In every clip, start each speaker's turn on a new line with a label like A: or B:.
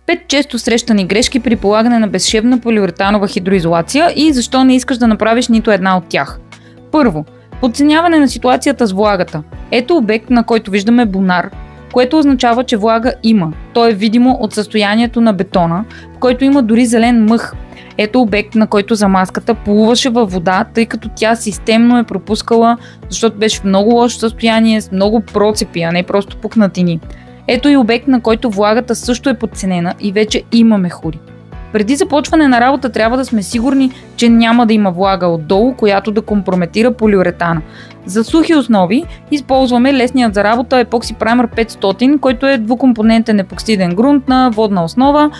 A: 5 често срещани грешки при полагане на безшевна полиуретанова хидроизолация и защо не искаш да направиш нито една от тях. Първо, подценяване на ситуацията с влагата. Ето обект, на който виждаме бунар, което означава, че влага има. То е видимо от състоянието на бетона, в който има дори зелен мъх. Ето обект, на който замазката плуваше във вода, тъй като тя системно е пропускала, защото беше в много лошо състояние, с много процепи, а не просто пукнатини. Ето и обект, на който влагата също е подценена и вече има мехури. Преди започване на работа трябва да сме сигурни, че няма да има влага отдолу, която да компрометира полиуретана. За сухи основи използваме лесният за работа Epoxy Primer 500, който е двукомпонентен епоксиден грунт на водна основа,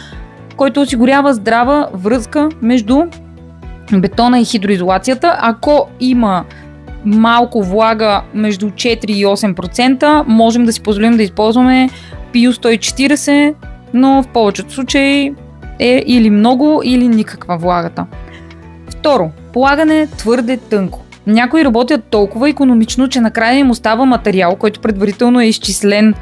A: който осигурява здрава връзка между бетона и хидроизолацията. Ако има малко влага между 4 и 8%, можем да си позволим да използваме PU140, но в повечето случаи е или много, или никаква влагата. Второ, полагане твърде тънко. Някои работят толкова икономично, че накрая им остава материал, който предварително е изчислен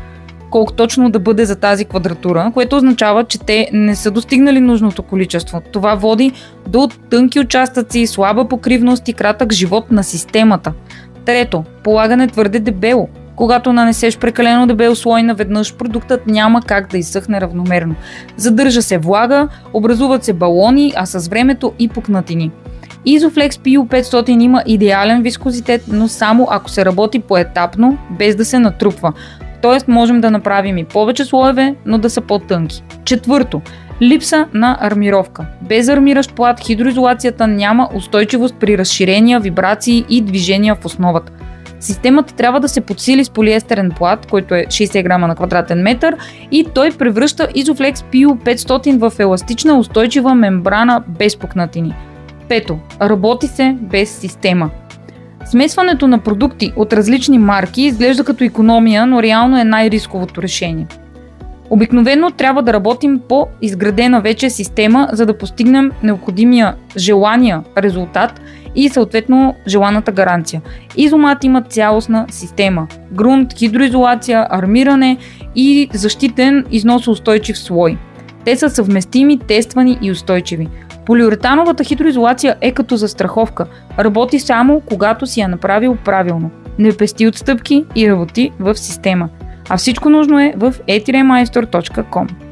A: колко точно да бъде за тази квадратура, което означава, че те не са достигнали нужното количество. Това води до тънки участъци, слаба покривност и кратък живот на системата. Трето, полагане твърде дебело. Когато нанесеш прекалено дебел слой наведнъж, продуктът няма как да изсъхне равномерно. Задържа се влага, образуват се балони, а с времето и пукнатини. Isoflex PU500 има идеален вискозитет, но само ако се работи поетапно, без да се натрупва. Тоест можем да направим и повече слоеве, но да са по-тънки. Четвърто, липса на армировка. Без армиращ плат хидроизолацията няма устойчивост при разширения, вибрации и движения в основата. Системата трябва да се подсили с полиестерен плат, който е 60 грама на квадратен метър, и той превръща Isoflex PU500 в еластична устойчива мембрана без пукнатини. Пето, работи се без система. Смесването на продукти от различни марки изглежда като икономия, но реално е най-рисковото решение. Обикновено трябва да работим по изградена вече система, за да постигнем необходимия желания резултат и съответно желаната гаранция. Изомат има цялостна система. Грунт, хидроизолация, армиране и защитен износоустойчив слой. Те са съвместими, тествани и устойчиви. Полиуретановата хидроизолация е като застраховка. Работи само когато си я направил правилно. Не пести отстъпки и работи в система. А всичко нужно е в etiremeister.com.